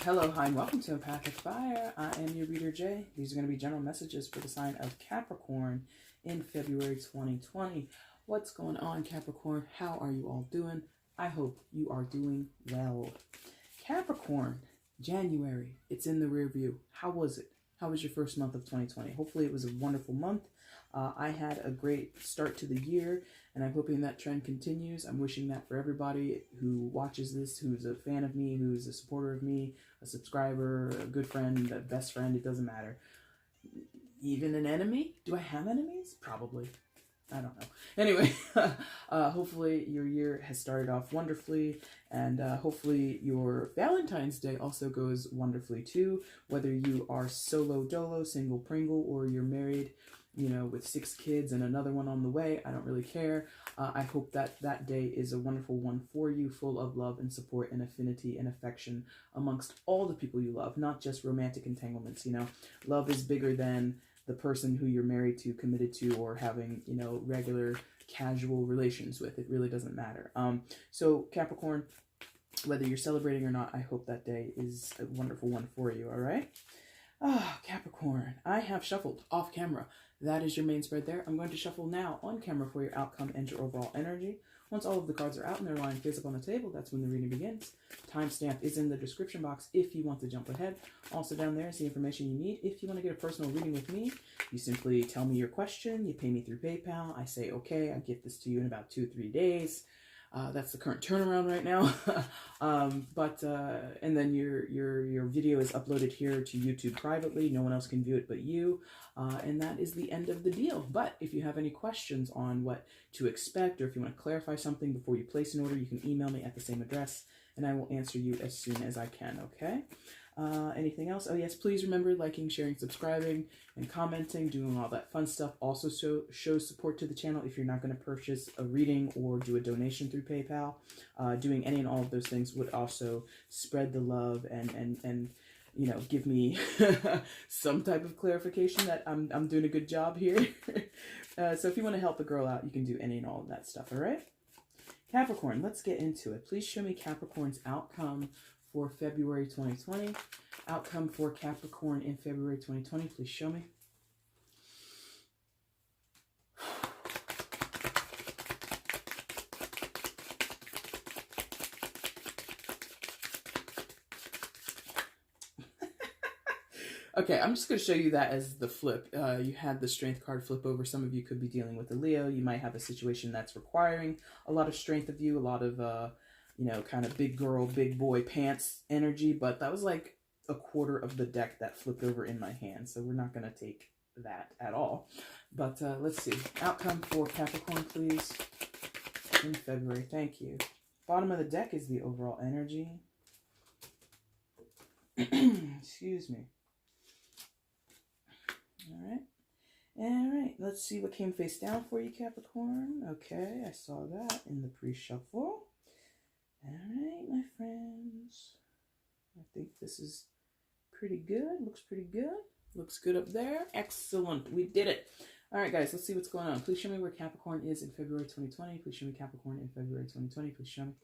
Hello, hi, and welcome to EmpathicFire. I am your reader, Jay. These are going to be general messages for the sign of Capricorn in February 2020. What's going on, Capricorn? How are you all doing? I hope you are doing well. Capricorn, January, it's in the rear view. How was it? How was your first month of 2020? Hopefully it was a wonderful month. I had a great start to the year, and I'm hoping that trend continues. I'm wishing that for everybody who watches this, who's a fan of me, who's a supporter of me, a subscriber, a good friend, a best friend, it doesn't matter. Even an enemy? Do I have enemies? Probably. I don't know. Anyway, hopefully your year has started off wonderfully, and hopefully your Valentine's Day also goes wonderfully too, whether you are solo dolo, single pringle, or you're married, you know, with 6 kids and another one on the way. I don't really care. I hope that that day is a wonderful one for you, full of love and support and affinity and affection amongst all the people you love, not just romantic entanglements. You know, love is bigger than the person who you're married to, committed to, or having, you know, regular casual relations with. It really doesn't matter. So Capricorn, whether you're celebrating or not, I hope that day is a wonderful one for you. All right. Capricorn, I have shuffled off camera. That is your main spread there. I'm going to shuffle now on camera for your outcome and your overall energy. Once all of the cards are out and they're lying face up on the table, that's when the reading begins. Timestamp is in the description box if you want to jump ahead. Also down there is the information you need. If you want to get a personal reading with me, you simply tell me your question, you pay me through PayPal, I say okay, I get this to you in about 2-3 days. That's the current turnaround right now. And then your video is uploaded here to YouTube privately. No one else can view it but you. And that is the end of the deal. But if you have any questions on what to expect, or if you want to clarify something before you place an order, you can email me at the same address and I will answer you as soon as I can, okay? Anything else? Oh yes, please remember liking, sharing, subscribing, and commenting, doing all that fun stuff. Also shows support to the channel if you're not going to purchase a reading or do a donation through PayPal. Doing any and all of those things would also spread the love and you know, give me some type of clarification that I'm doing a good job here. So if you want to help a girl out, you can do any and all of that stuff, all right? Capricorn, let's get into it. Please show me Capricorn's outcome for February 2020. Outcome for Capricorn in February 2020. Please show me. Okay, I'm just going to show you that as the flip. You had the strength card flip over. Some of you could be dealing with a Leo. You might have a situation that's requiring a lot of strength of you, a lot of you know, kind of big girl, big boy pants energy, but that was like a quarter of the deck that flipped over in my hand, so we're not going to take that at all. But let's see. Outcome for Capricorn, please, in February. Thank you. Bottom of the deck is the overall energy. Excuse me. All right, let's see what came face down for you, Capricorn. Okay, I saw that in the pre-shuffle. All right, my friends. I think this is pretty good. Looks pretty good. Looks good up there. Excellent. We did it. All right, guys, let's see what's going on. Please show me where Capricorn is in February 2020. Please show me Capricorn in February 2020. Please show me.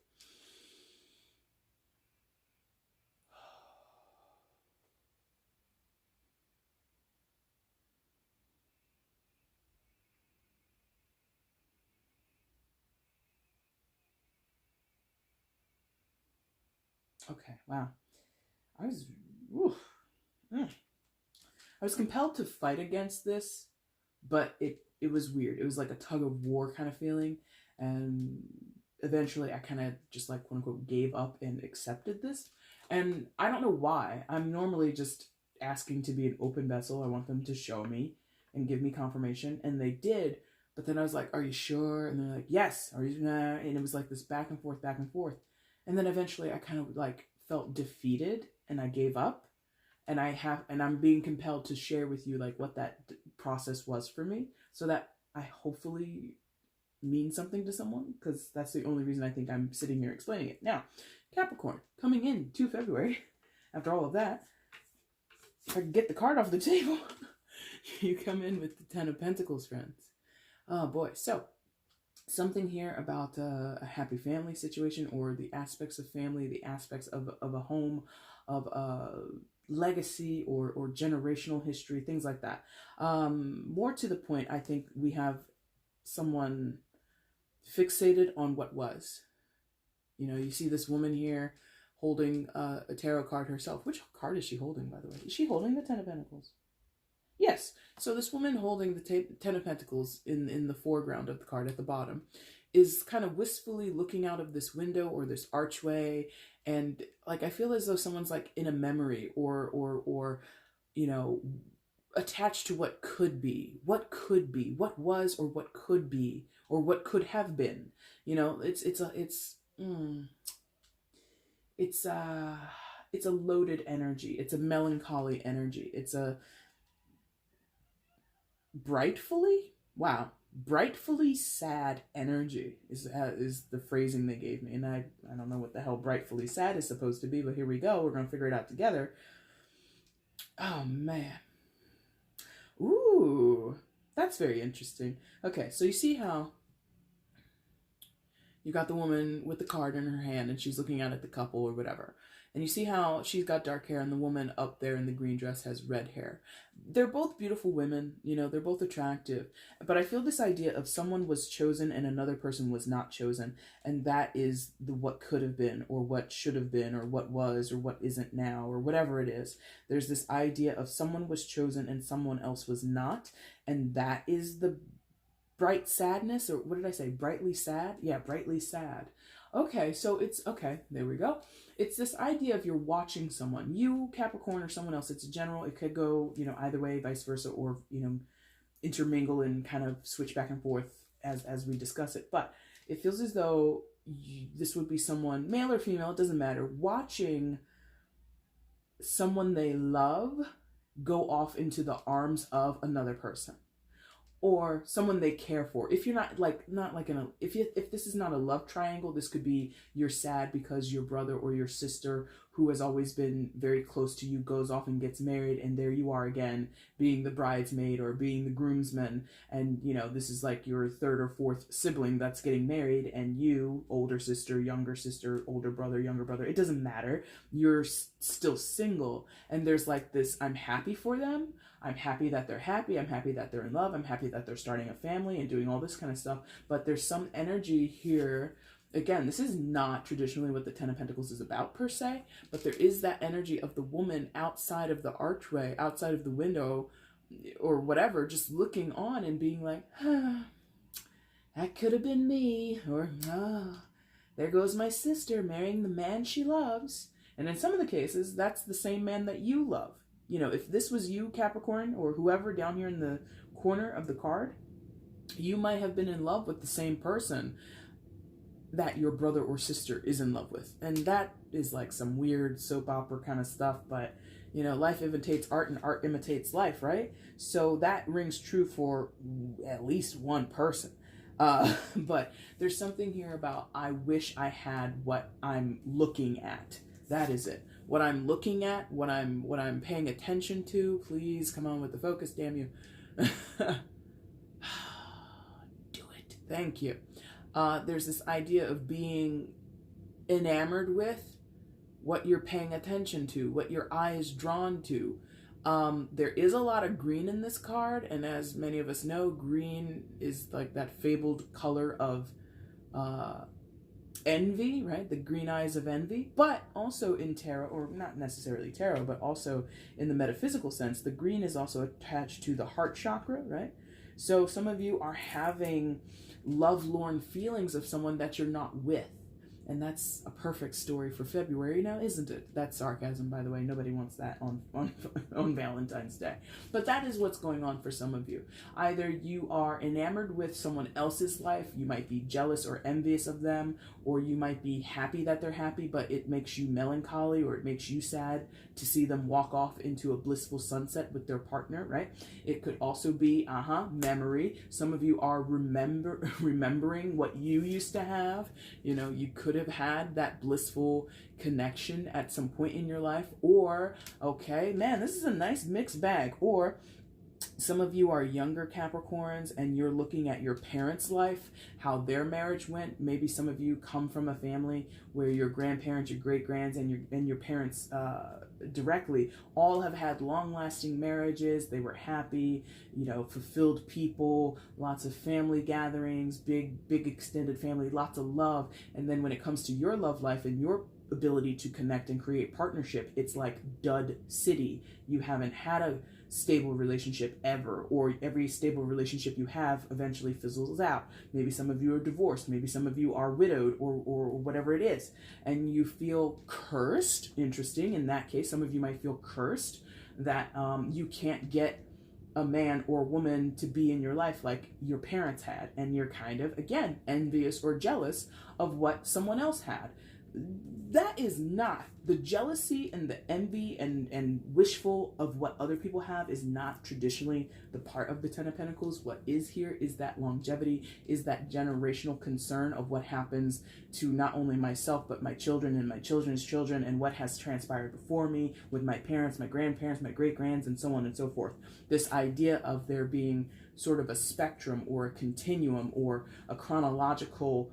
Okay, wow. I was compelled to fight against this, but it was weird. It was like a tug of war kind of feeling, and eventually I kind of just like quote unquote gave up and accepted this. And I don't know why. I'm normally just asking to be an open vessel. I want them to show me and give me confirmation, and they did. But then I was like, "Are you sure?" And they're like, "Yes." Are you? Nah? And it was like this back and forth, back and forth. And then eventually I kind of like felt defeated and I gave up, and I'm being compelled to share with you like what that process was for me, so that I hopefully mean something to someone, because that's the only reason I think I'm sitting here explaining it. Now, Capricorn, coming in to February, after all of that, if I can get the card off the table, you come in with the 10 of Pentacles, friends. Oh boy. So something here about a happy family situation, or the aspects of family, the aspects of a home, of a legacy, or generational history, things like that. More to the point, I think we have someone fixated on what was. You know, you see this woman here holding a tarot card herself. Which card is she holding, by the way? Is she holding the Ten of Pentacles? Yes. So this woman holding the Ten of Pentacles in the foreground of the card at the bottom is kind of wistfully looking out of this window or this archway, and like I feel as though someone's like in a memory, or you know, attached to what could be, what was, or what could be, or what could have been. You know, it's a loaded energy. It's a melancholy energy. It's a brightfully sad energy is the phrasing they gave me. And I don't know what the hell brightfully sad is supposed to be, but here we go. We're going to figure it out together. Oh, man. Ooh, that's very interesting. Okay, so you see how you got the woman with the card in her hand and she's looking out at the couple or whatever. And you see how she's got dark hair and the woman up there in the green dress has red hair. They're both beautiful women, you know, they're both attractive. But I feel this idea of someone was chosen and another person was not chosen. And that is the what could have been, or what should have been, or what was, or what isn't now, or whatever it is. There's this idea of someone was chosen and someone else was not. And that is the bright sadness, or what did I say? Brightly sad? Yeah, brightly sad. Okay, so it's, okay, there we go. It's this idea of you're watching someone, you, Capricorn, or someone else. It's general. It could go, you know, either way, vice versa, or, you know, intermingle and kind of switch back and forth as we discuss it. But it feels as though this would be someone, male or female, it doesn't matter, watching someone they love go off into the arms of another person, or someone they care for. If you're not like if this is not a love triangle, this could be you're sad because your brother or your sister, who has always been very close to you, goes off and gets married, and there you are again, being the bridesmaid or being the groomsman, and you know, this is like your third or fourth sibling that's getting married, and you, older sister, older brother, younger brother, it doesn't matter, you're still single, and there's like this, I'm happy for them, I'm happy that they're happy, I'm happy that they're in love, I'm happy that they're starting a family and doing all this kind of stuff. But there's some energy here. Again, this is not traditionally what the Ten of Pentacles is about per se, but there is that energy of the woman outside of the archway, outside of the window or whatever, just looking on and being like, that could have been me, or there goes my sister marrying the man she loves. And in some of the cases, that's the same man that you love. You know, if this was you, Capricorn, or whoever down here in the corner of the card, you might have been in love with the same person that your brother or sister is in love with. And that is like some weird soap opera kind of stuff, but you know, life imitates art and art imitates life, right? So that rings true for at least one person. But there's something here about, I wish I had what I'm looking at. That is it. What I'm looking at, what I'm paying attention to. Please come on with the focus, damn you. Do it. Thank you. There's this idea of being enamored with what you're paying attention to, what your eye is drawn to. There is a lot of green in this card, and as many of us know, green is like that fabled color of envy, right? The green eyes of envy. But also in tarot, or not necessarily tarot, but also in the metaphysical sense, the green is also attached to the heart chakra, right? So some of you are having lovelorn feelings of someone that you're not with. And that's a perfect story for February now, isn't it? That's sarcasm, by the way. Nobody wants that on Valentine's Day. But that is what's going on for some of you. Either you are enamored with someone else's life, you might be jealous or envious of them, or you might be happy that they're happy, but it makes you melancholy, or it makes you sad to see them walk off into a blissful sunset with their partner, right? It could also be, memory. Some of you are remembering what you used to have. You know, you could have had that blissful connection at some point in your life, or, okay, man, this is a nice mixed bag, or Some of you are younger Capricorns and you're looking at your parents' life, how their marriage went. Maybe some of you come from a family where your grandparents, your great-grands, and your parents directly all have had long-lasting marriages. They were happy, you know, fulfilled people, lots of family gatherings, big extended family, lots of love. And then when it comes to your love life and your ability to connect and create partnership, it's like dud city. You haven't had a stable relationship ever, or every stable relationship you have eventually fizzles out. Maybe some of you are divorced, maybe some of you are widowed, or whatever it is, and you feel cursed. Interesting. In that case, some of you might feel cursed that you can't get a man or woman to be in your life like your parents had, and you're kind of, again, envious or jealous of what someone else had. That is not, the jealousy and the envy and wishful of what other people have is not traditionally the part of the Ten of Pentacles. What is here is that longevity, is that generational concern of what happens to not only myself, but my children and my children's children, and what has transpired before me with my parents, my grandparents, my great-grands, and so on and so forth. This idea of there being sort of a spectrum or a continuum or a chronological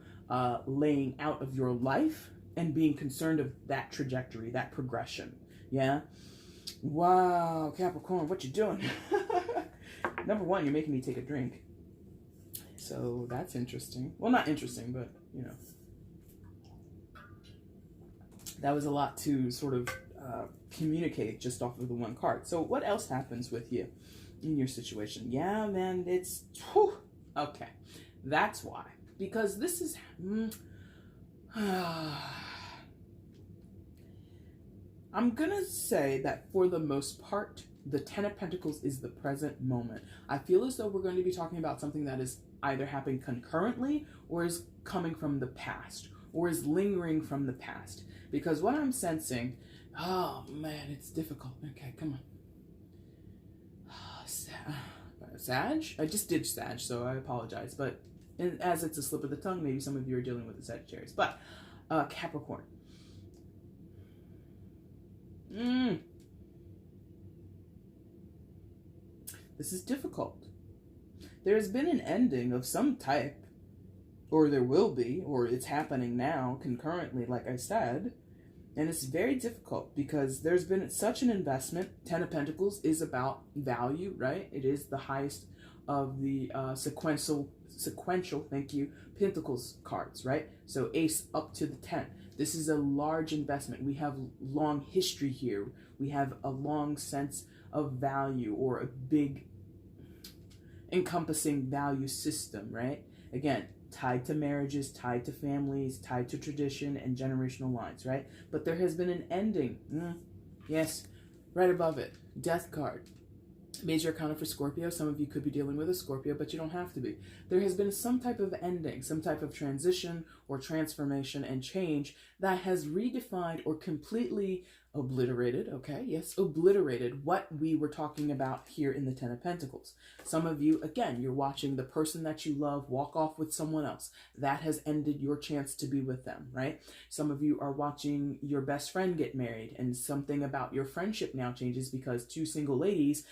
laying out of your life, and being concerned of that trajectory, that progression. Yeah. Wow, Capricorn, what you doing? Number one, you're making me take a drink. So that's interesting. Well, not interesting, but, you know. That was a lot to sort of communicate just off of the one card. So what else happens with you in your situation? Yeah, man, it's... Whew, okay. That's why. Because this is... I'm gonna say that for the most part, the Ten of Pentacles is the present moment. I feel as though we're going to be talking about something that is either happening concurrently or is coming from the past or is lingering from the past. Because what I'm sensing, oh man, it's difficult. Okay, come on. Sag? I just did Sag, so I apologize. But as it's a slip of the tongue, maybe some of you are dealing with the Sagittarius. But Capricorn. This is difficult. There has been an ending of some type, or there will be, or it's happening now concurrently, like I said. And it's very difficult because there's been such an investment. Ten of Pentacles is about value, right? It is the highest of the sequential, thank you, Pentacles cards, right? So Ace up to the 10. This is a large investment. We have long history here. We have a long sense of value, or a big encompassing value system, right? Again, tied to marriages, tied to families, tied to tradition and generational lines, right? But there has been an ending. Yes, right above it, Death card. Major arcana for Scorpio. Some of you could be dealing with a Scorpio, but you don't have to be. There has been some type of ending, some type of transition or transformation and change that has redefined or completely obliterated, okay, yes, obliterated what we were talking about here in the Ten of Pentacles. Some of you, again, you're watching the person that you love walk off with someone else. That has ended your chance to be with them, right? Some of you are watching your best friend get married, and something about your friendship now changes because two single ladies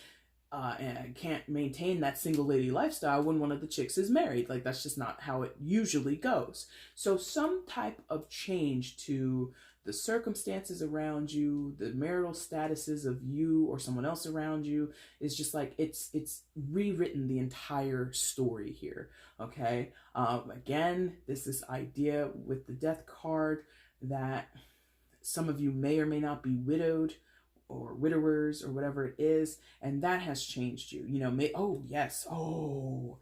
and can't maintain that single lady lifestyle when one of the chicks is married. Like, that's just not how it usually goes. So some type of change to the circumstances around you, the marital statuses of you or someone else around you, is just like, it's rewritten the entire story here. Okay. Again, this idea with the Death card that some of you may or may not be widowed or widowers or whatever it is, and that has changed you. You know, oh yes, oh,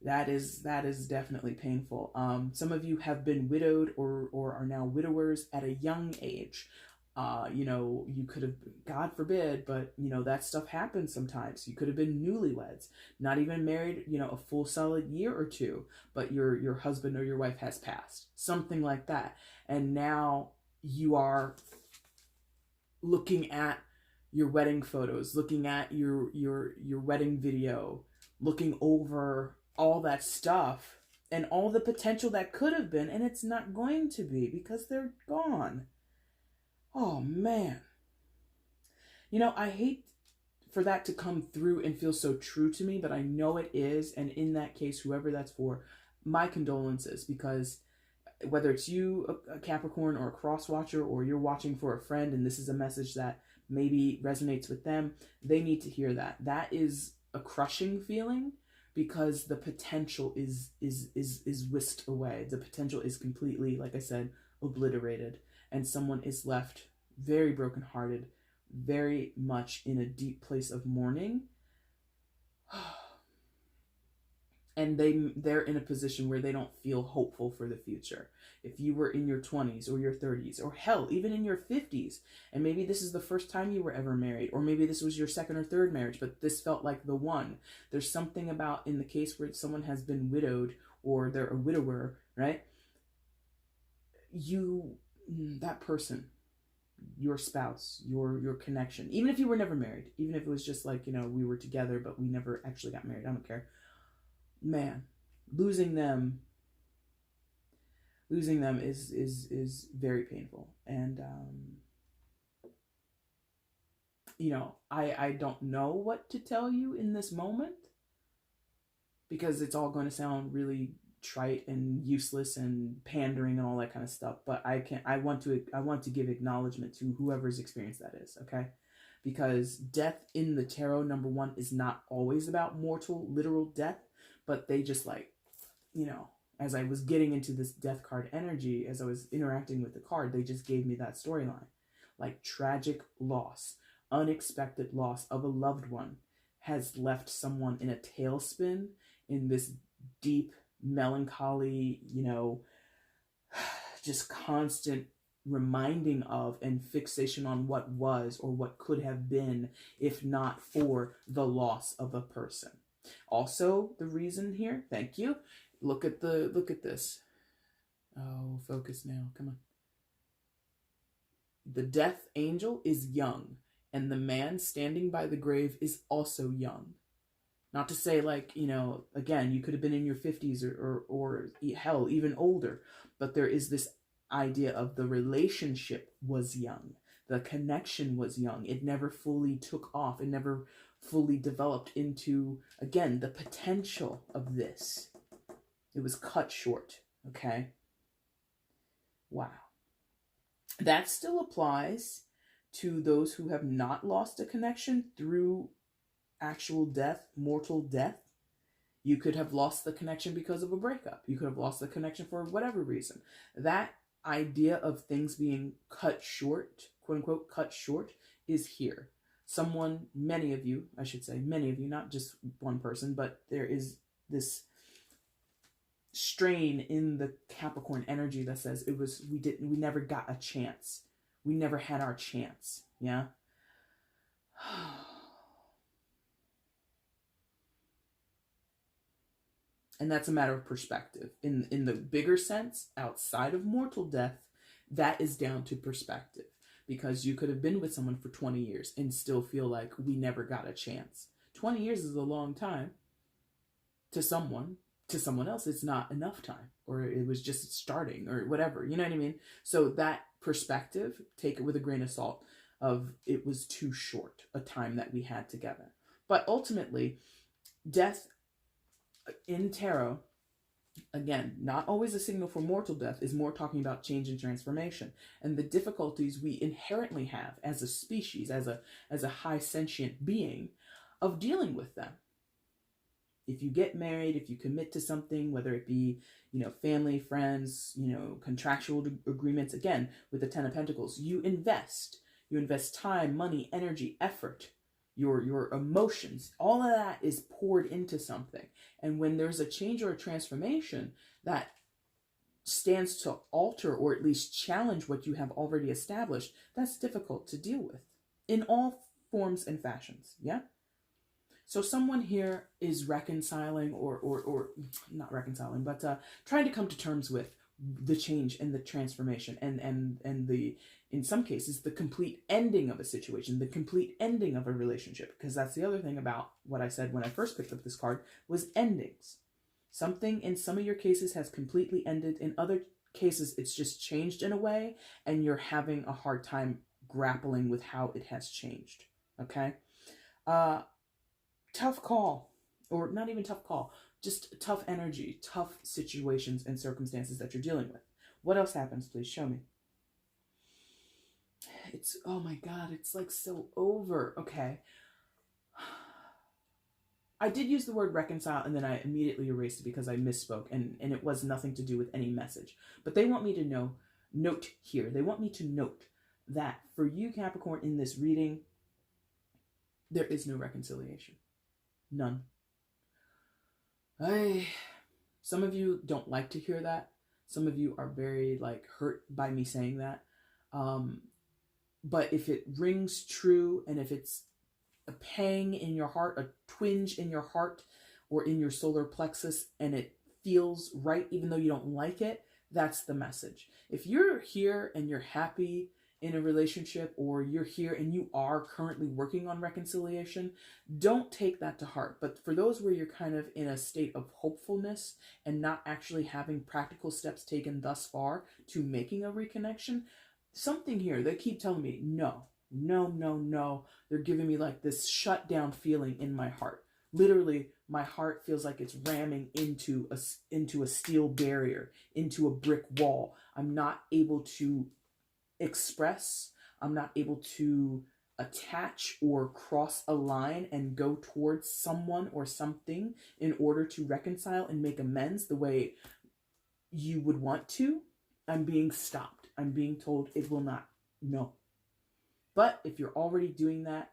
that is definitely painful. Some of you have been widowed or are now widowers at a young age. You know, you could have, God forbid, but you know, that stuff happens sometimes. You could have been newlyweds, not even married, you know, a full solid year or two, but your husband or your wife has passed, something like that, and now you are looking at your wedding photos, looking at your wedding video, looking over all that stuff and all the potential that could have been, and it's not going to be because they're gone. Oh man. You know, I hate for that to come through and feel so true to me, but I know it is. And in that case, whoever that's for, my condolences, because whether it's you, a Capricorn, or a cross watcher, or you're watching for a friend and this is a message that maybe resonates with them, they need to hear that. That is a crushing feeling, because the potential is whisked away. The potential is completely, like I said, obliterated, and someone is left very brokenhearted, very much in a deep place of mourning. And they're in a position where they don't feel hopeful for the future. If you were in your 20s or your 30s, or hell, even in your 50s, and maybe this is the first time you were ever married, or maybe this was your second or third marriage, but this felt like the one. There's something about, in the case where someone has been widowed or they're a widower, right? That person, your spouse, your connection, even if you were never married, even if it was just like, we were together, but we never actually got married, I don't care. Man, losing them is very painful. And I don't know what to tell you in this moment, because it's all going to sound really trite and useless and pandering and all that kind of stuff, but I want to give acknowledgement to whoever's experience that is, okay? Because death in the tarot, number one, is not always about mortal, literal death, but they just as I was getting into this death card energy, as I was interacting with the card, they just gave me that storyline. Like tragic loss, unexpected loss of a loved one has left someone in a tailspin, in this deep melancholy, just constant reminding of and fixation on what was or what could have been, if not for the loss of a person. Also, the reason here, thank you. Look at this. Oh, focus now. Come on. The death angel is young, and the man standing by the grave is also young. Not to say again, you could have been in your 50s or hell, even older, but there is this idea of the relationship was young. The connection was young. It never fully took off. It never fully developed into, again, the potential of this. It was cut short, okay? Wow. That still applies to those who have not lost a connection through actual death, mortal death. You could have lost the connection because of a breakup. You could have lost the connection for whatever reason. That idea of things being cut short, quote unquote, cut short, is here. Many of you, not just one person, but there is this strain in the Capricorn energy that says we never got a chance. We never had our chance. Yeah. And that's a matter of perspective. In the bigger sense, outside of mortal death, that is down to perspective. Because you could have been with someone for 20 years and still feel like we never got a chance. 20 years is a long time to someone. To someone else, it's not enough time. Or it was just starting or whatever. You know what I mean? So that perspective, take it with a grain of salt, of it was too short a time that we had together. But ultimately, death in tarot, again, not always a signal for mortal death, is more talking about change and transformation and the difficulties we inherently have as a species, as a high sentient being, of dealing with them. If you get married, if you commit to something, whether it be, family, friends, contractual agreements, again, with the Ten of Pentacles, you invest time, money, energy, effort, your emotions, all of that is poured into something. And when there's a change or a transformation that stands to alter or at least challenge what you have already established, that's difficult to deal with in all forms and fashions. Yeah. So someone here is reconciling or not reconciling, but trying to come to terms with the change and the transformation and the, in some cases, the complete ending of a situation, the complete ending of a relationship. Because that's the other thing about what I said when I first picked up this card, was endings. Something in some of your cases has completely ended. In other cases, it's just changed in a way, and you're having a hard time grappling with how it has changed. Okay? Tough call, or not even tough call, just tough energy, tough situations and circumstances that you're dealing with. What else happens? Please show me. It's, oh my God, it's like so over. Okay. I did use the word reconcile and then I immediately erased it because I misspoke and it was nothing to do with any message. But they want me to note here. They want me to note that for you, Capricorn, in this reading, there is no reconciliation. None. Some of you don't like to hear that. Some of you are very hurt by me saying that. But if it rings true and if it's a pang in your heart, a twinge in your heart or in your solar plexus, and it feels right even though you don't like it, that's the message. If you're here and you're happy in a relationship, or you're here and you are currently working on reconciliation, don't take that to heart. But for those where you're kind of in a state of hopefulness and not actually having practical steps taken thus far to making a reconnection, something here, they keep telling me, no. They're giving me this shut down feeling in my heart. Literally, my heart feels like it's ramming into a steel barrier, into a brick wall. I'm not able to express. I'm not able to attach or cross a line and go towards someone or something in order to reconcile and make amends the way you would want to. I'm being stopped. I'm being told it will not. No. But if you're already doing that,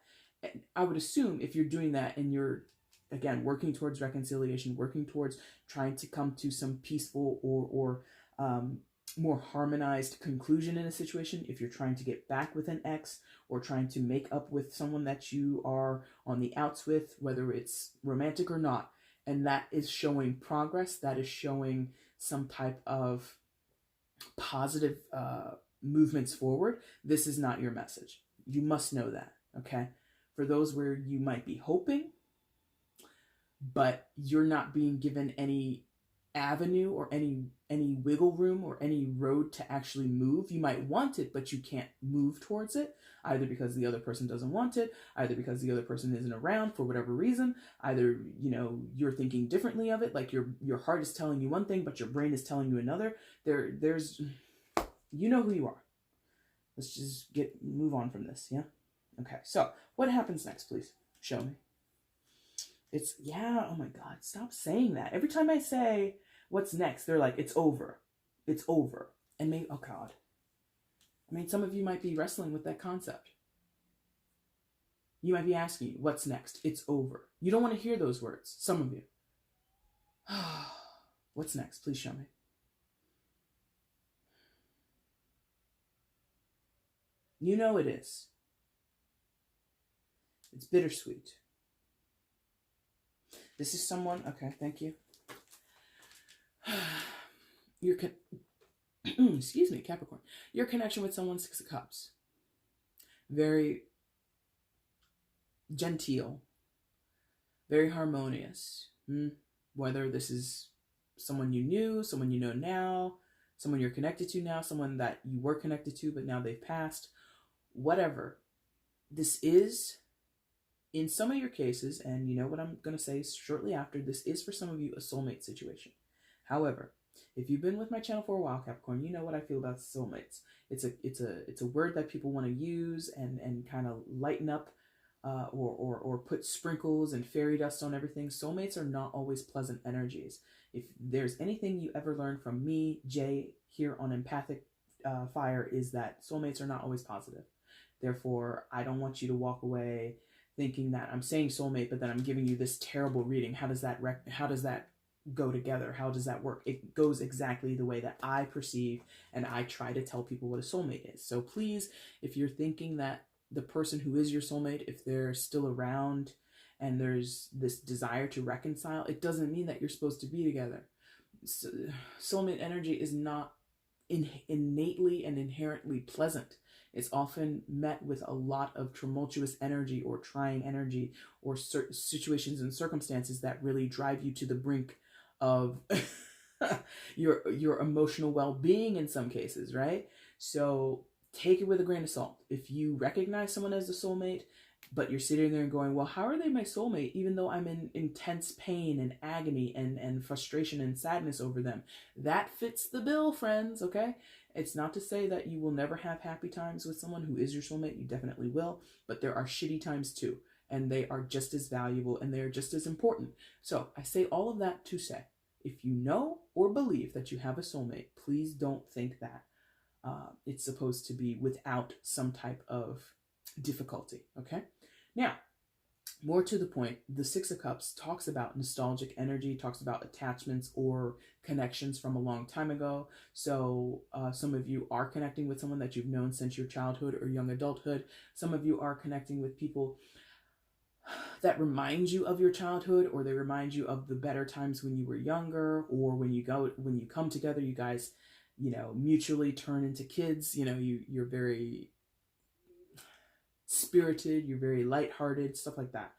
I would assume if you're doing that and you're, again, working towards reconciliation, working towards trying to come to some peaceful or more harmonized conclusion in a situation, if you're trying to get back with an ex or trying to make up with someone that you are on the outs with, whether it's romantic or not, and that is showing progress, that is showing some type of positive movements forward, this is not your message. You must know that, okay? For those where you might be hoping, but you're not being given any avenue or any wiggle room or any road to actually move. You might want it, but you can't move towards it, either because the other person doesn't want it, either because the other person isn't around for whatever reason, either, you're thinking differently of it, like your heart is telling you one thing, but your brain is telling you another. There's, you know who you are. Let's just move on from this, yeah? Okay, so what happens next, please? Show me. It's, yeah, oh my God, stop saying that. Every time I say, what's next, they're like, it's over. It's over. And maybe, oh God. I mean, some of you might be wrestling with that concept. You might be asking, what's next? It's over. You don't want to hear those words, some of you. What's next? Please show me. You know it is. It's bittersweet. This is someone, okay, thank you. Excuse me, Capricorn. Your connection with someone, 6 of Cups. Very genteel. Very harmonious. Whether this is someone you knew, someone you know now, someone you're connected to now, someone that you were connected to but now they've passed. Whatever. This is, in some of your cases, and you know what I'm going to say shortly after, this is for some of you a soulmate situation. However, if you've been with my channel for a while, Capricorn, you know what I feel about soulmates. It's a word that people want to use and kind of lighten up or put sprinkles and fairy dust on everything. Soulmates are not always pleasant energies. If there's anything you ever learn from me, Jay, here on Empathic Fire, is that soulmates are not always positive. Therefore, I don't want you to walk away thinking that I'm saying soulmate, but then I'm giving you this terrible reading. How does that go together? How does that work? It goes exactly the way that I perceive, and I try to tell people what a soulmate is. So please, if you're thinking that the person who is your soulmate, if they're still around and there's this desire to reconcile, it doesn't mean that you're supposed to be together. Soulmate energy is not innately and inherently pleasant. It's often met with a lot of tumultuous energy or trying energy or certain situations and circumstances that really drive you to the brink of your emotional well-being in some cases, right? So take it with a grain of salt. If you recognize someone as a soulmate But you're sitting there and going, well, how are they my soulmate, even though I'm in intense pain and agony and frustration and sadness over them? That fits the bill, friends, okay? It's not to say that you will never have happy times with someone who is your soulmate. You definitely will. But there are shitty times too. And they are just as valuable and they are just as important. So I say all of that to say, if you know or believe that you have a soulmate, please don't think that it's supposed to be without some type of difficulty, okay? Now, more to the point, the Six of Cups talks about nostalgic energy, talks about attachments or connections from a long time ago. So some of you are connecting with someone that you've known since your childhood or young adulthood. Some of you are connecting with people that remind you of your childhood, or they remind you of the better times when you were younger, or when you come together, you guys, mutually turn into kids. You're very spirited, you're very lighthearted, stuff like that.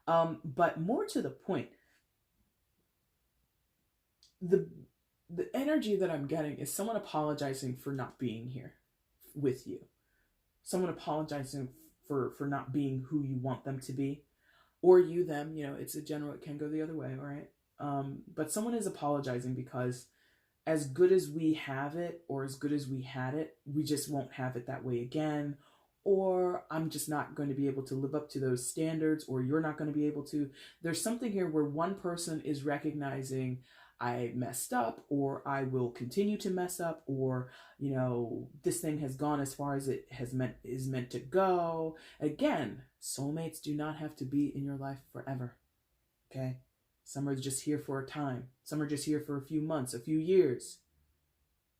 But more to the point, the energy that I'm getting is someone apologizing for not being here with you. Someone apologizing for not being who you want them to be, or you, them, it's a general, it can go the other way, all right? But someone is apologizing because as good as we have it, or as good as we had it, we just won't have it that way again, or I'm just not going to be able to live up to those standards, or you're not going to be able to. There's something here where one person is recognizing, I messed up, or I will continue to mess up, or, this thing has gone as far as it is meant to go. Again, soulmates do not have to be in your life forever, okay? Some are just here for a time. Some are just here for a few months, a few years.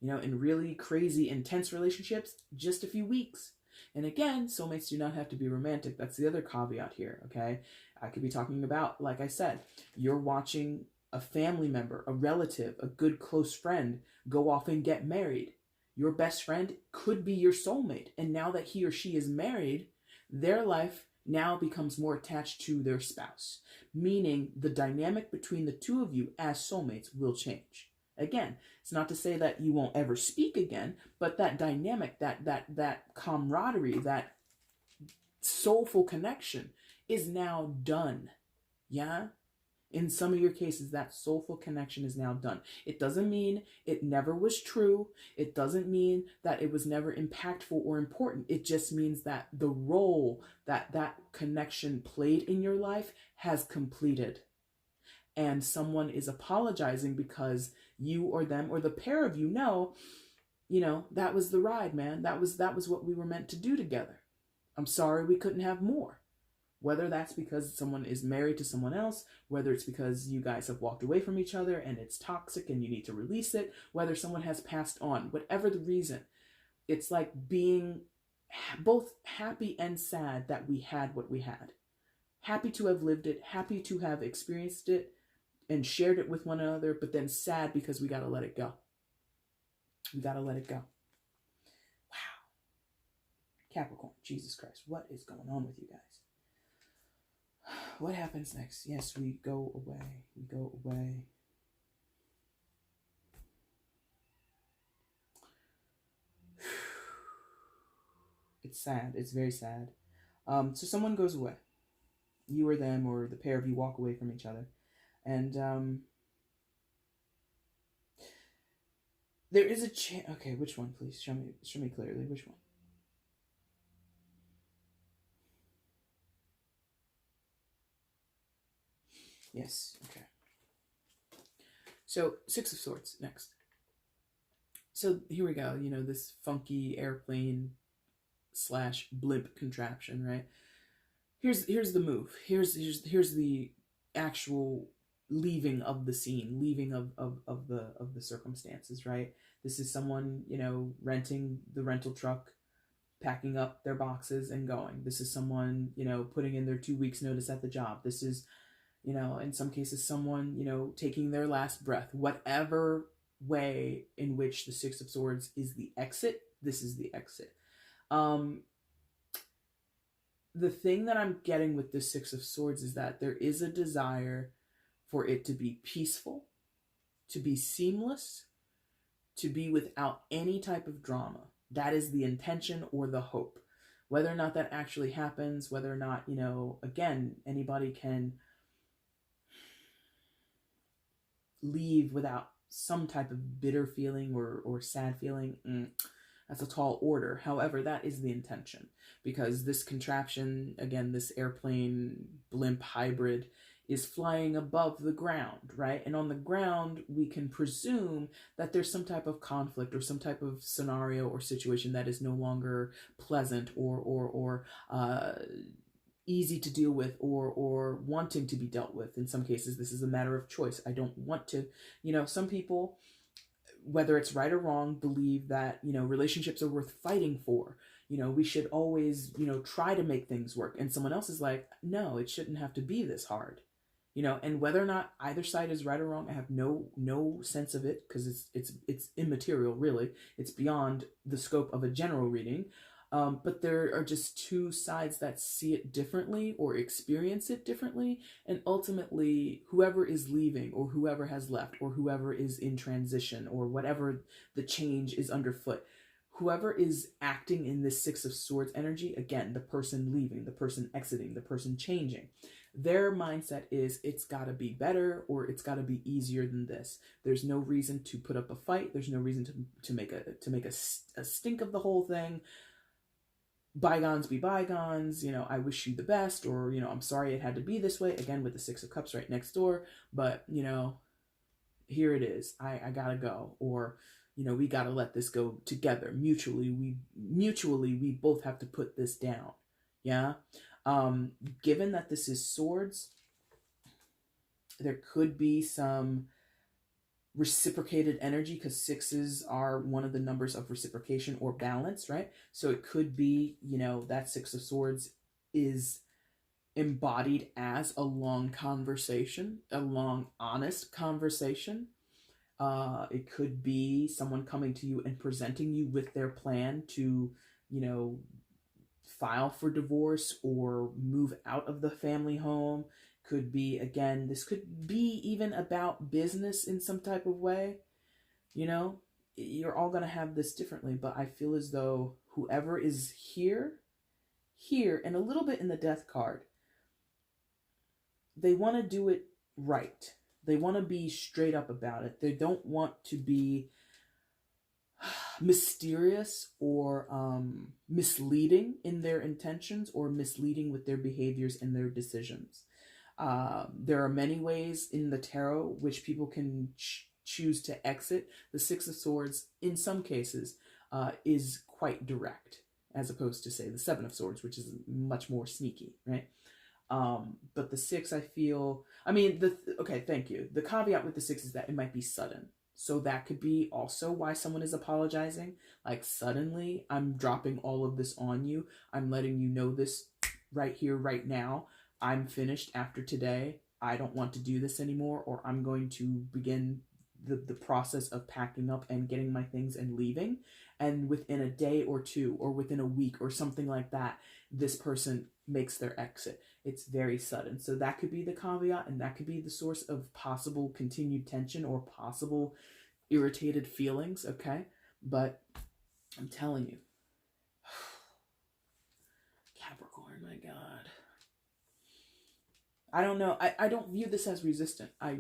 In really crazy, intense relationships, just a few weeks. And again, soulmates do not have to be romantic. That's the other caveat here, okay? I could be talking about, like I said, you're watching a family member, a relative, a good close friend go off and get married. Your best friend could be your soulmate. And now that he or she is married, their life now becomes more attached to their spouse, meaning the dynamic between the two of you as soulmates will change. Again, it's not to say that you won't ever speak again, but that dynamic, that camaraderie, that soulful connection is now done. Yeah? In some of your cases, that soulful connection is now done. It doesn't mean it never was true. It doesn't mean that it was never impactful or important. It just means that the role that connection played in your life has completed. And someone is apologizing because you or them or the pair of you know, that was the ride, man. That was what we were meant to do together. I'm sorry we couldn't have more. Whether that's because someone is married to someone else, whether it's because you guys have walked away from each other and it's toxic and you need to release it, whether someone has passed on, whatever the reason, it's like being both happy and sad that we had what we had. Happy to have lived it, happy to have experienced it and shared it with one another, but then sad because we got to let it go. We got to let it go. Wow. Capricorn, Jesus Christ, what is going on with you guys? What happens next? Yes, we go away. We go away. It's sad. It's very sad. So someone goes away. You or them or the pair of you walk away from each other. And there is a chance. Okay, which one, please? Show me clearly. Which one? Yes, okay. So, Six of Swords, next. So, here we go. This funky airplane / blimp contraption, right? Here's the move. Here's the actual leaving of the scene, leaving of the circumstances, right? This is someone, renting the rental truck, packing up their boxes and going. This is someone, putting in their 2 weeks notice at the job. This is, in some cases, someone, taking their last breath. Whatever way in which the Six of Swords is the exit, this is the exit. The thing that I'm getting with the Six of Swords is that there is a desire for it to be peaceful, to be seamless, to be without any type of drama. That is the intention or the hope. Whether or not that actually happens, whether or not, again, anybody can leave without some type of bitter feeling or sad feeling, that's a tall order. However, that is the intention, because this contraption, again, this airplane blimp hybrid, is flying above the ground, right? And on the ground, we can presume that there's some type of conflict or some type of scenario or situation that is no longer pleasant or easy to deal with or wanting to be dealt with. In some cases, this is a matter of choice. I don't want to, some people, whether it's right or wrong, believe that, relationships are worth fighting for. We should always, try to make things work. And someone else is like, no, it shouldn't have to be this hard. And whether or not either side is right or wrong, I have no sense of it, because it's immaterial, really. It's beyond the scope of a general reading. But there are just two sides that see it differently or experience it differently. And ultimately, whoever is leaving or whoever has left or whoever is in transition or whatever the change is underfoot, whoever is acting in this Six of Swords energy, again, the person leaving, the person exiting, the person changing, their mindset is it's got to be better or it's got to be easier than this. There's no reason to put up a fight. There's no reason to make a stink of the whole thing. Bygones be bygones, I wish you the best, or, I'm sorry it had to be this way, again, with the Six of Cups right next door, but, here it is, I gotta go, or, we gotta let this go together, mutually, we both have to put this down, yeah? Given that this is swords, there could be some reciprocated energy, because sixes are one of the numbers of reciprocation or balance, right? So it could be, that Six of Swords is embodied as a long conversation, a long, honest conversation. It could be someone coming to you and presenting you with their plan to, file for divorce or move out of the family home. Could be, again, this could be even about business in some type of way. You're all going to have this differently, but I feel as though whoever is here, and a little bit in the Death card, they want to do it right. They want to be straight up about it. They don't want to be mysterious or misleading in their intentions or misleading with their behaviors and their decisions. There are many ways in the tarot which people can choose to exit. The Six of Swords, in some cases, is quite direct, as opposed to, say, the Seven of Swords, which is much more sneaky, right? But the Six, I feel, okay, thank you. The caveat with the Six is that it might be sudden. So that could be also why someone is apologizing. Like, suddenly, I'm dropping all of this on you. I'm letting you know this right here, right now. I'm finished after today. I don't want to do this anymore, or I'm going to begin the process of packing up and getting my things and leaving. And within a day or two, or within a week or something like that, this person makes their exit. It's very sudden. So that could be the caveat, and that could be the source of possible continued tension or possible irritated feelings, okay? But I'm telling you, Capricorn, my God. I don't know. I don't view this as resistant. I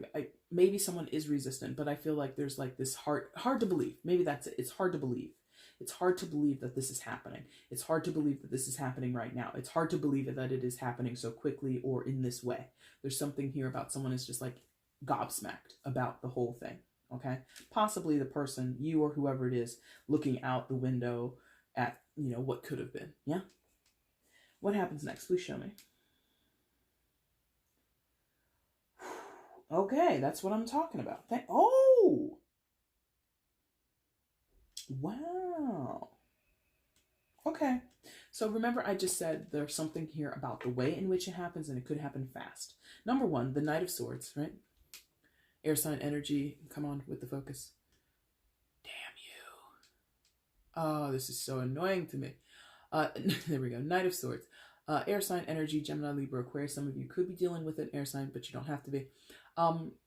maybe someone is resistant, but I feel like there's like this hard to believe. Maybe that's it. It's hard to believe. It's hard to believe that this is happening. It's hard to believe that this is happening right now. It's hard to believe that it is happening so quickly or in this way. There's something here about someone is just like gobsmacked about the whole thing. Okay? Possibly the person, you or whoever it is, looking out the window at, what could have been. Yeah? What happens next? Please show me. Okay, that's what I'm talking about. Oh! Wow. Okay. So remember I just said there's something here about the way in which it happens, and it could happen fast. Number one, the Knight of Swords, right? Air sign energy. Come on with the focus. Damn you. Oh, this is so annoying to me. There we go. Knight of Swords. Air sign energy, Gemini, Libra, Aquarius. Some of you could be dealing with an air sign, but you don't have to be.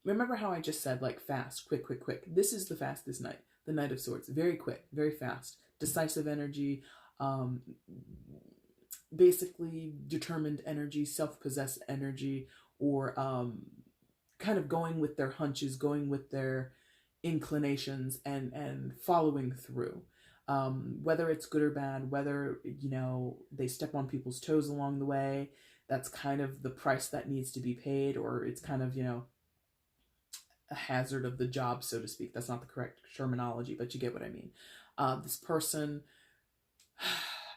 Remember how I just said, like, fast, quick, quick, quick. This is the fastest Knight. The Knight of Swords. Very quick, very fast. Decisive energy. basically determined energy, self-possessed energy, or kind of going with their hunches, going with their inclinations, and following through. Whether it's good or bad, whether, you know, they step on people's toes along the way, that's kind of the price that needs to be paid, or it's kind of, you know, a hazard of the job, so to speak. That's not the correct terminology, but you get what I mean. This person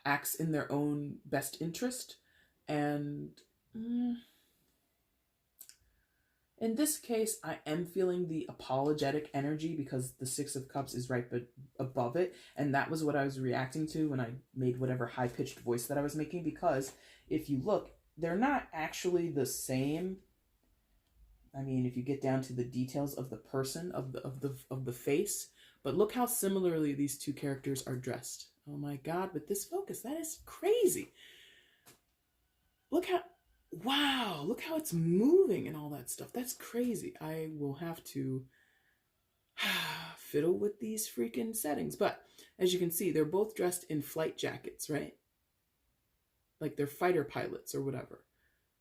acts in their own best interest, and in this case, I am feeling the apologetic energy because the Six of Cups is right above it. And that was what I was reacting to when I made whatever high-pitched voice that I was making. Because if you look, they're not actually the same. I mean, if you get down to the details of the person, of the face. But look how similarly these two characters are dressed. Oh my God, with this focus, that is crazy. Look how... Wow, look how it's moving and all that stuff. That's crazy. I will have to fiddle with these freaking settings. But as you can see, they're both dressed in flight jackets, right? Like they're fighter pilots or whatever.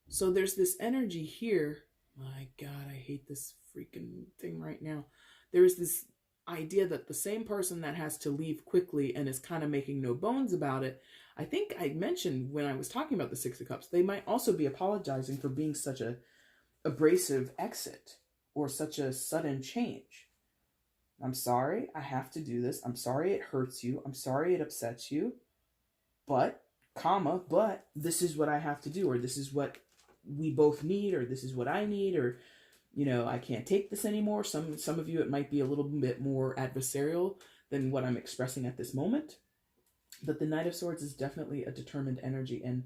So there's this energy here. My God, I hate this freaking thing right now. There is this idea that the same person that has to leave quickly and is kind of making no bones about it, I think I mentioned when I was talking about the Six of Cups, they might also be apologizing for being such a abrasive exit or such a sudden change. I'm sorry, I have to do this. I'm sorry it hurts you. I'm sorry it upsets you. But, but this is what I have to do, or this is what we both need, or this is what I need, or, you know, I can't take this anymore. Some of you, it might be a little bit more adversarial than what I'm expressing at this moment. But the Knight of Swords is definitely a determined energy, and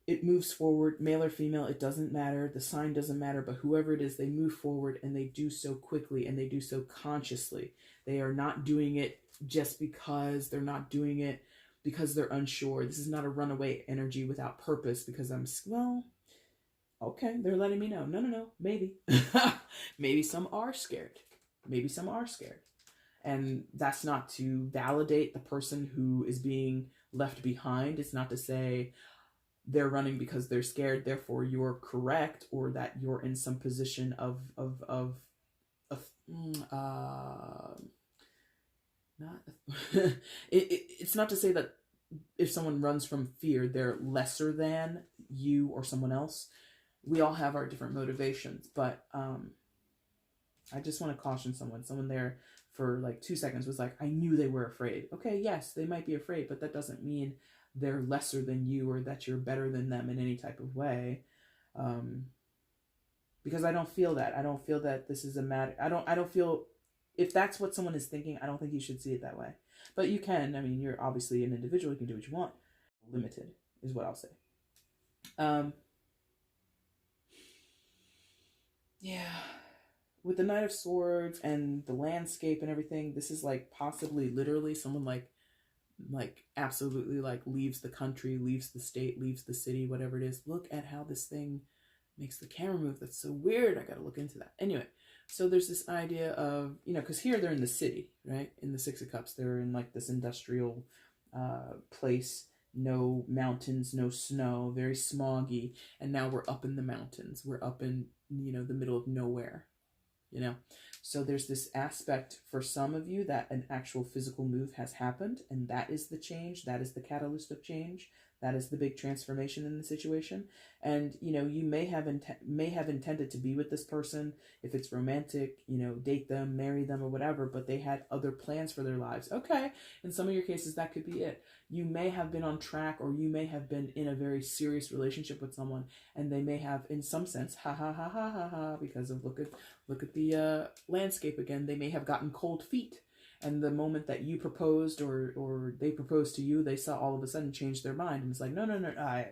it moves forward, male or female, it doesn't matter. The sign doesn't matter, but whoever it is, they move forward, and they do so quickly, and they do so consciously. They are not doing it just because. They're not doing it because they're unsure. This is not a runaway energy without purpose because well, okay, they're letting me know. No, maybe. Maybe some are scared. Maybe some are scared. And that's not to validate the person who is being left behind. It's not to say they're running because they're scared, therefore you're correct, or that you're in some position it's not to say that if someone runs from fear, they're lesser than you or someone else. We all have our different motivations, but I just want to caution someone there for like 2 seconds was like, I knew they were afraid. Okay, yes, they might be afraid, but that doesn't mean they're lesser than you or that you're better than them in any type of way. Because I don't feel that. I don't feel that this is a matter. I don't feel, if that's what someone is thinking, I don't think you should see it that way. But you can. I mean, you're obviously an individual. You can do what you want. Limited is what I'll say. Yeah. With the Knight of Swords and the landscape and everything, this is like possibly literally someone like absolutely like leaves the country, leaves the state, leaves the city, whatever it is. Look at how this thing makes the camera move. That's so weird. I got to look into that. Anyway, so there's this idea of, you know, because here they're in the city, right? In the Six of Cups, they're in like this industrial place. No mountains, no snow, very smoggy. And now we're up in the mountains. We're up in, you know, the middle of nowhere. You know, so there's this aspect for some of you that an actual physical move has happened, and that is the change. That is the catalyst of change. That is the big transformation in the situation. And, you know, you may have intended to be with this person, if it's romantic, you know, date them, marry them or whatever, but they had other plans for their lives. Okay. In some of your cases, that could be it. You may have been on track, or you may have been in a very serious relationship with someone, and they may have, in some sense, because of look at the landscape again, they may have gotten cold feet. And the moment that you proposed or they proposed to you, they saw all of a sudden change their mind. And it's like, no, I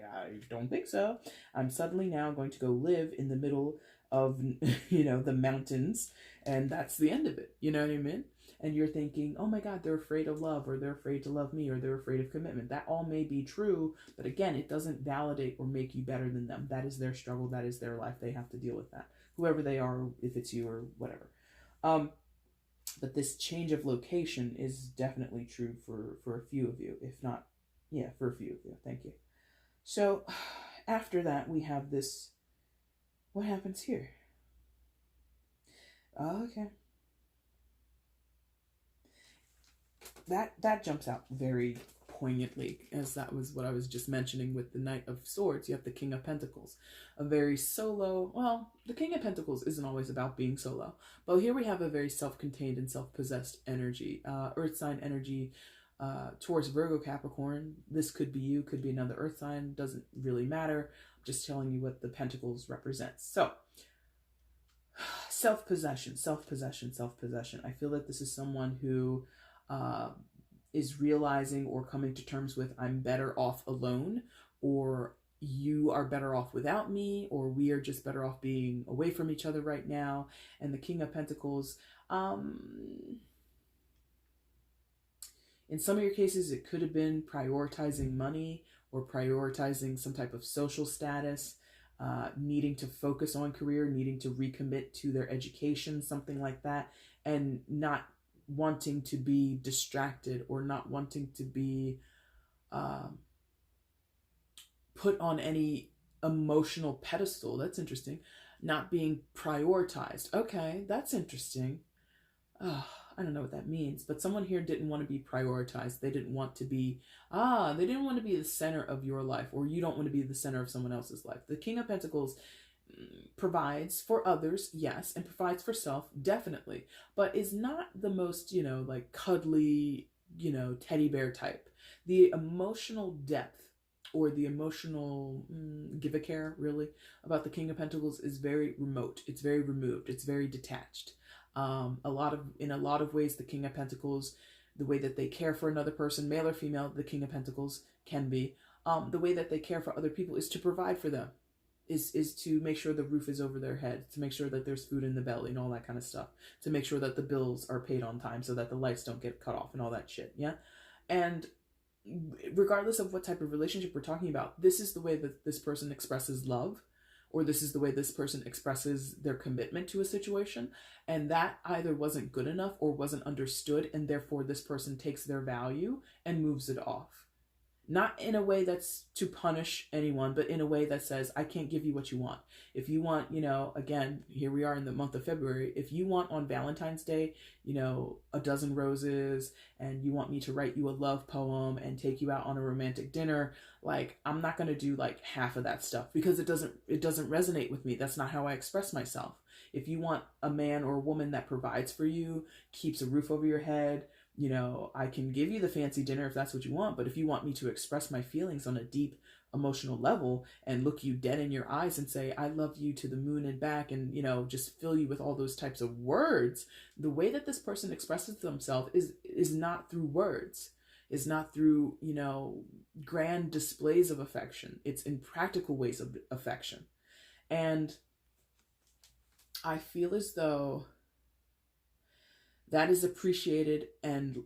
don't think so. I'm suddenly now going to go live in the middle of, you know, the mountains. And that's the end of it. You know what I mean? And you're thinking, oh my God, they're afraid of love, or they're afraid to love me, or they're afraid of commitment. That all may be true. But again, it doesn't validate or make you better than them. That is their struggle. That is their life. They have to deal with that. Whoever they are, if it's you or whatever. But this change of location is definitely true for a few of you, if not, yeah, for a few of you. Thank you. So after that, we have this. What happens here? Okay. That jumps out very poignantly, as that was what I was just mentioning with the Knight of Swords. You have the King of Pentacles, a very solo. Well, the King of Pentacles isn't always about being solo, but here we have a very self-contained and self-possessed energy, earth sign energy, towards Virgo, Capricorn. This could be you, could be another earth sign, doesn't really matter. I'm just telling you what the Pentacles represents. So self-possession, self-possession, self-possession. I feel that this is someone who is realizing or coming to terms with, I'm better off alone, or you are better off without me, or we are just better off being away from each other right now. And the King of Pentacles, in some of your cases, it could have been prioritizing money or prioritizing some type of social status, needing to focus on career, needing to recommit to their education, something like that, and not wanting to be distracted or not wanting to be put on any emotional pedestal. That's interesting. Not being prioritized. Okay, that's interesting. I don't know what that means, but someone here didn't want to be prioritized. They didn't want to be, they didn't want to be the center of your life, or you don't want to be the center of someone else's life. The King of Pentacles provides for others, yes, and provides for self, definitely, but is not the most, like cuddly, teddy bear type. The emotional depth or the emotional give a care, really, about the King of Pentacles is very remote. It's very removed. It's very detached. In a lot of ways, the King of Pentacles, the way that they care for another person, male or female, the King of Pentacles can be, the way that they care for other people is to provide for them, is to make sure the roof is over their head, to make sure that there's food in the belly and all that kind of stuff, to make sure that the bills are paid on time so that the lights don't get cut off and all that shit. Yeah. And regardless of what type of relationship we're talking about, this is the way that this person expresses love, or this is the way this person expresses their commitment to a situation, and that either wasn't good enough or wasn't understood, and therefore this person takes their value and moves it off. Not in a way that's to punish anyone, but in a way that says, I can't give you what you want. If you want, again, here we are in the month of February, if you want on Valentine's Day, a dozen roses, and you want me to write you a love poem and take you out on a romantic dinner, like, I'm not going to do like half of that stuff, because it doesn't resonate with me. That's not how I express myself. If you want a man or a woman that provides for you, keeps a roof over your head, I can give you the fancy dinner if that's what you want, but if you want me to express my feelings on a deep emotional level and look you dead in your eyes and say, I love you to the moon and back, and, just fill you with all those types of words, the way that this person expresses themselves is not through words, is not through, grand displays of affection. It's in practical ways of affection. And I feel as though that is appreciated and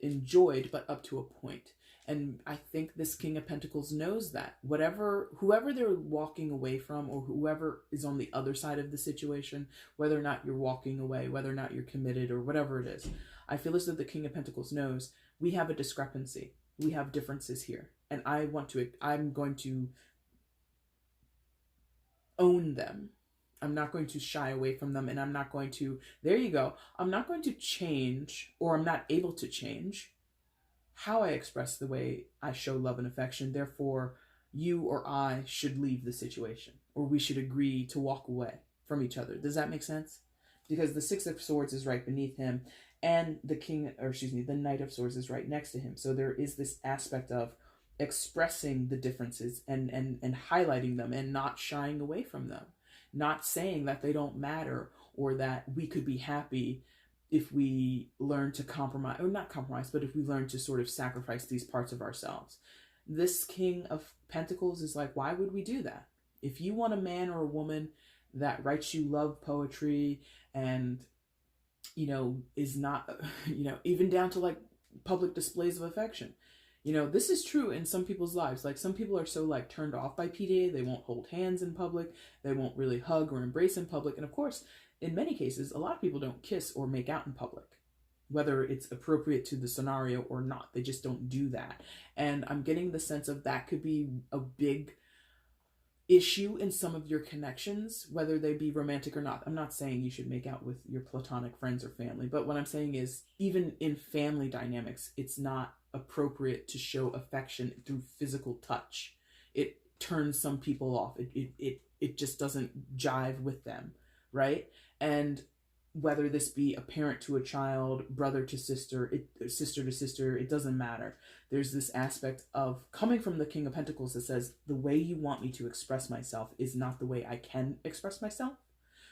enjoyed, but up to a point. And I think this King of Pentacles knows that whoever they're walking away from, or whoever is on the other side of the situation, whether or not you're walking away, whether or not you're committed, or whatever it is, I feel as though the King of Pentacles knows we have a discrepancy. We have differences here. And I'm going to own them. I'm not going to shy away from them, and I'm not going to, there you go, I'm not going to change, or I'm not able to change how I express the way I show love and affection. Therefore, you or I should leave the situation, or we should agree to walk away from each other. Does that make sense? Because the Six of Swords is right beneath him, and the Knight of Swords is right next to him. So there is this aspect of expressing the differences and highlighting them and not shying away from them. Not saying that they don't matter, or that we could be happy if we learn to compromise, or not compromise, but if we learn to sort of sacrifice these parts of ourselves. This King of Pentacles is like, why would we do that? If you want a man or a woman that writes you love poetry and, is not, even down to like public displays of affection. This is true in some people's lives. Like, some people are so like turned off by PDA, they won't hold hands in public, they won't really hug or embrace in public. And of course, in many cases, a lot of people don't kiss or make out in public. whether it's appropriate to the scenario or not. They just don't do that. And I'm getting the sense of that could be a big issue in some of your connections, whether they be romantic or not. I'm not saying you should make out with your platonic friends or family, but what I'm saying is even in family dynamics, it's not appropriate to show affection through physical touch. It turns some people off. It just doesn't jive with them, right? And whether this be a parent to a child, brother to sister, sister to sister, it doesn't matter. There's this aspect of coming from the King of Pentacles that says, the way you want me to express myself is not the way I can express myself.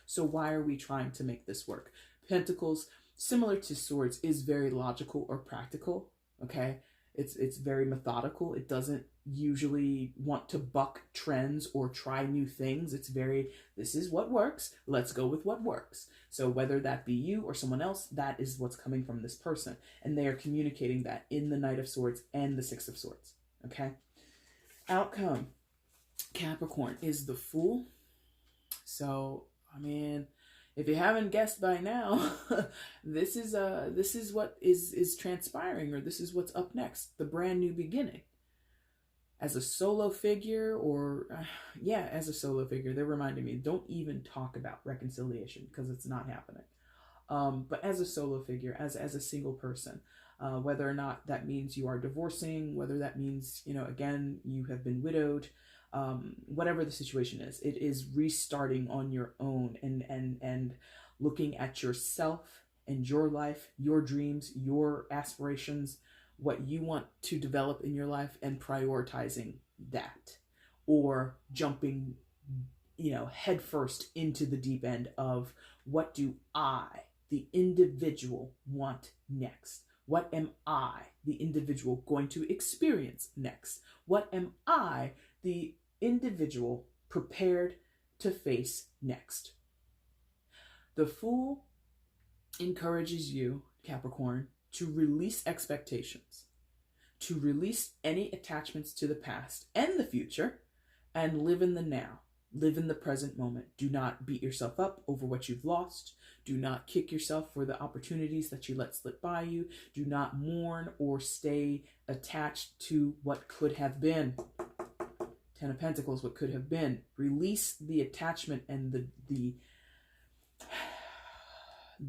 So why are we trying to make this work? Pentacles, similar to Swords, is very logical or practical, okay? It's very methodical. It doesn't usually want to buck trends or try new things. It's very, this is what works. Let's go with what works. So whether that be you or someone else, that is what's coming from this person. And they are communicating that in the Knight of Swords and the Six of Swords. Okay. Outcome, Capricorn, is the Fool. So, I mean, if you haven't guessed by now, this is what is transpiring, or this is what's up next, the brand new beginning. As a solo figure, or as a solo figure, they're reminding me, don't even talk about reconciliation because it's not happening. But as a solo figure, as a single person, whether or not that means you are divorcing, whether that means, again, you have been widowed, whatever the situation is, it is restarting on your own and looking at yourself and your life, your dreams, your aspirations, what you want to develop in your life, and prioritizing that, or jumping, headfirst into the deep end of, what do I, the individual, want next? What am I, the individual, going to experience next? What am I, the individual, prepared to face next? The Fool encourages you, Capricorn, to release expectations, to release any attachments to the past and the future, and live in the now. Live in the present moment. Do not beat yourself up over what you've lost. Do not kick yourself for the opportunities that you let slip by you. Do not mourn or stay attached to what could have been. Ten of Pentacles, what could have been. Release the attachment and the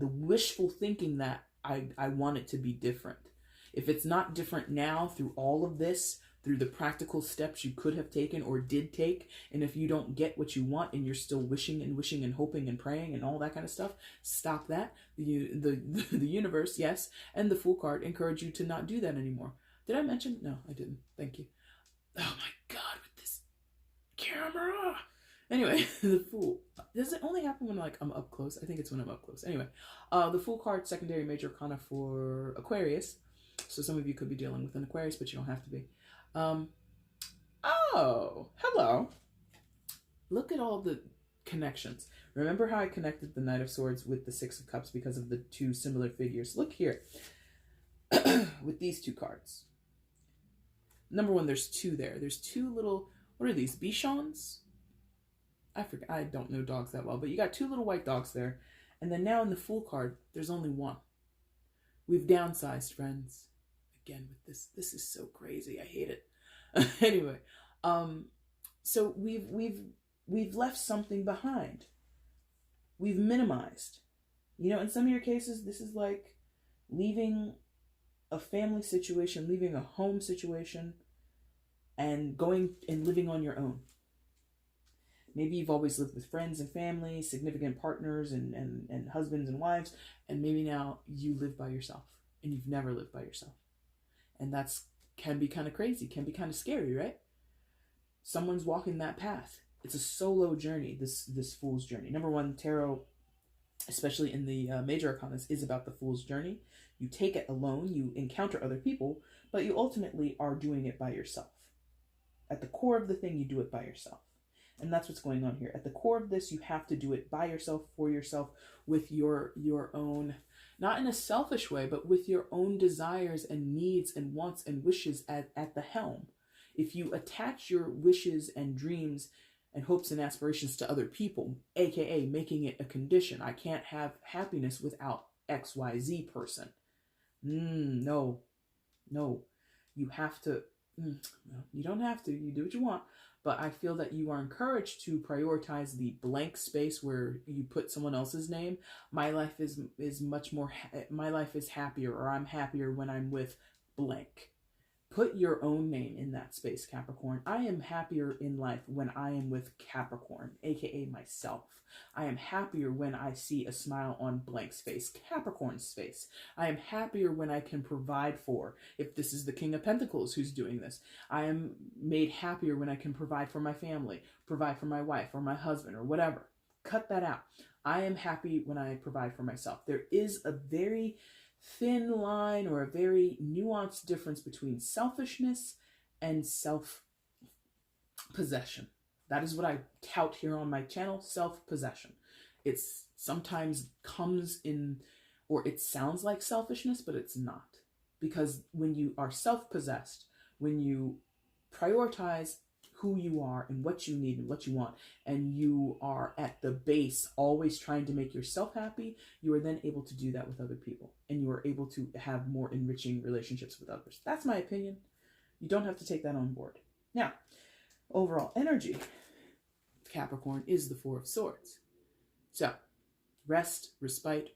wishful thinking that I want it to be different. If it's not different now through all of this, through the practical steps you could have taken or did take, and if you don't get what you want and you're still wishing and hoping and praying and all that kind of stuff, stop that. The universe, yes, and the Fool card encourage you to not do that anymore. Did I mention? No, I didn't. Thank you. Oh my God, with this camera. Anyway, the Fool. Does it only happen when I'm up close? I think it's when I'm up close. Anyway, the Fool card, secondary major arcana for Aquarius. So some of you could be dealing with an Aquarius, but you don't have to be. Oh, hello. Look at all the connections. Remember how I connected the Knight of Swords with the Six of Cups because of the two similar figures? Look here with these two cards. Number one, there's two there. There's two little, what are these, Bichons? I forget, I don't know dogs that well, but you got two little white dogs there. And then now in the Fool card, there's only one. We've downsized, friends. Again, with this is so crazy. I hate it. Anyway, so we've left something behind. We've minimized. In some of your cases, this is like leaving a family situation, leaving a home situation, and going and living on your own. Maybe you've always lived with friends and family, significant partners and husbands and wives, and maybe now you live by yourself and you've never lived by yourself. And that's can be kind of crazy, can be kind of scary, right? Someone's walking that path. It's a solo journey, this Fool's journey. Number one, tarot, especially in the major arcanas, is about the Fool's journey. You take it alone, you encounter other people, but you ultimately are doing it by yourself. At the core of the thing, you do it by yourself. And that's what's going on here. At the core of this, you have to do it by yourself, for yourself, with your own, not in a selfish way, but with your own desires and needs and wants and wishes at the helm. If you attach your wishes and dreams and hopes and aspirations to other people, aka making it a condition, I can't have happiness without XYZ person, No, no. You have to, no, you don't have to. You do what you want. But I feel that you are encouraged to prioritize the blank space where you put someone else's name. My life is much more, my life is happier, or I'm happier when I'm with blank. Put your own name in that space, Capricorn. I am happier in life when I am with Capricorn, aka myself. I am happier when I see a smile on blank's face, Capricorn's face. I am happier when I can provide for, if this is the King of Pentacles who's doing this. I am made happier when I can provide for my family, provide for my wife or my husband or whatever. Cut that out. I am happy when I provide for myself. There is a very thin line or a very nuanced difference between selfishness and self-possession. That is what I tout here on my channel, self-possession. It's sometimes comes in, or it sounds like selfishness, but it's not. Because when you are self-possessed, when you prioritize who you are and what you need and what you want, and you are at the base always trying to make yourself happy, you are then able to do that with other people, and you are able to have more enriching relationships with others. That's my opinion. You don't have to take that on board. Now, overall energy, Capricorn, is the Four of Swords. So, rest, respite,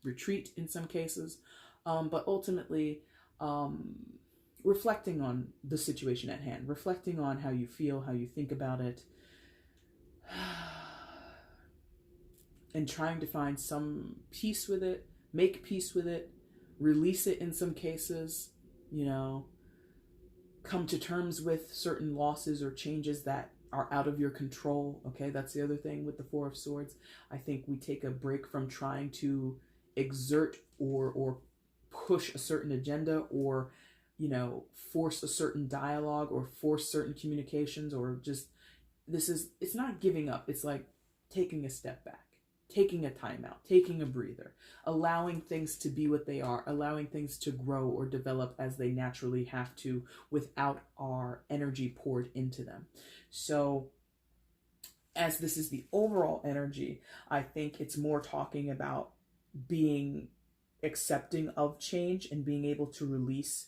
retreat in some cases, but ultimately, reflecting on the situation at hand, reflecting on how you feel, how you think about it, and trying to find some peace with it, make peace with it, release it in some cases, you know, come to terms with certain losses or changes that are out of your control. Okay, that's the other thing with the Four of Swords. I think we take a break from trying to exert or push a certain agenda, or, you know, force a certain dialogue or force certain communications, or just, it's not giving up. It's like taking a step back, taking a time out, taking a breather, allowing things to be what they are, allowing things to grow or develop as they naturally have to without our energy poured into them. So as this is the overall energy, I think it's more talking about being accepting of change and being able to release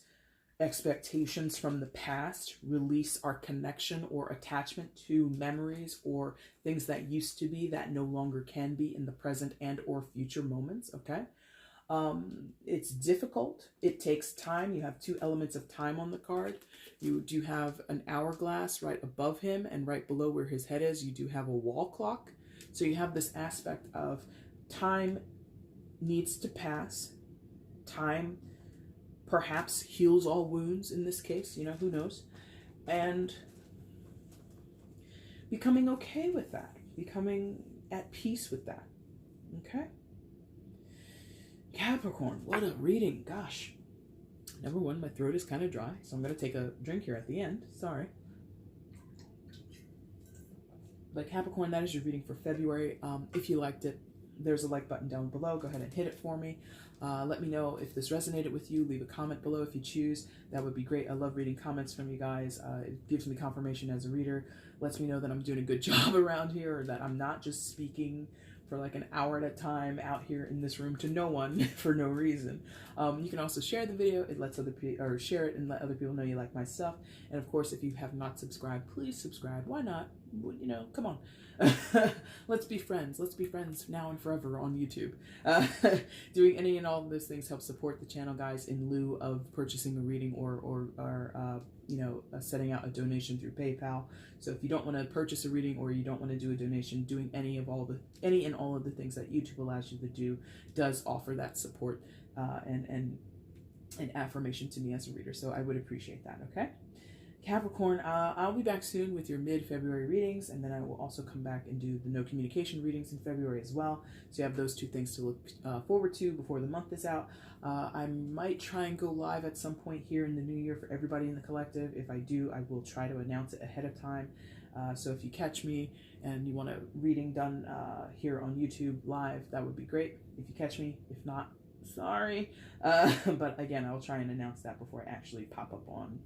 expectations from the past, release our connection or attachment to memories or things that used to be that no longer can be in the present and or future moments. Okay. It's difficult. It takes time. You have two elements of time on the card. You do have an hourglass right above him, and right below where his head is, you do have a wall clock. So you have this aspect of time needs to pass. Time perhaps heals all wounds in this case, you know, who knows? And becoming okay with that, becoming at peace with that. Okay? Capricorn, what a reading. Gosh. Number one, my throat is kind of dry, so I'm going to take a drink here at the end. Sorry. But Capricorn, that is your reading for February. If you liked it, there's a like button down below. Go ahead and hit it for me. Let me know if this resonated with you. Leave a comment below if you choose. That would be great. I love reading comments from you guys. It gives me confirmation as a reader. Lets me know that I'm doing a good job around here, or that I'm not just speaking for like an hour at a time out here in this room to no one for no reason. You can also share the video. It lets other people, or share it and let other people know you like my stuff. And of course, if you have not subscribed, please subscribe. Why not? You know, come on. Let's be friends. Let's be friends now and forever on YouTube. Doing any and all of those things help support the channel, guys, in lieu of purchasing a reading or you know, setting out a donation through PayPal. So if you don't want to purchase a reading, or you don't want to do a donation, doing any and all of the things that YouTube allows you to do does offer that support and affirmation to me as a reader. So I would appreciate that. Okay. Capricorn, I'll be back soon with your mid-February readings, and then I will also come back and do the no communication readings in February as well. So you have those two things to look forward to before the month is out. I might try and go live at some point here in the new year for everybody in the collective. If I do, I will try to announce it ahead of time. So if you catch me and you want a reading done here on YouTube live, that would be great. If you catch me, if not, sorry. But again, I'll try and announce that before I actually pop up on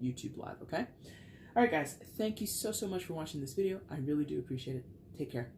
YouTube live. Okay. All right, guys. Thank you so much for watching this video. I really do appreciate it. Take care.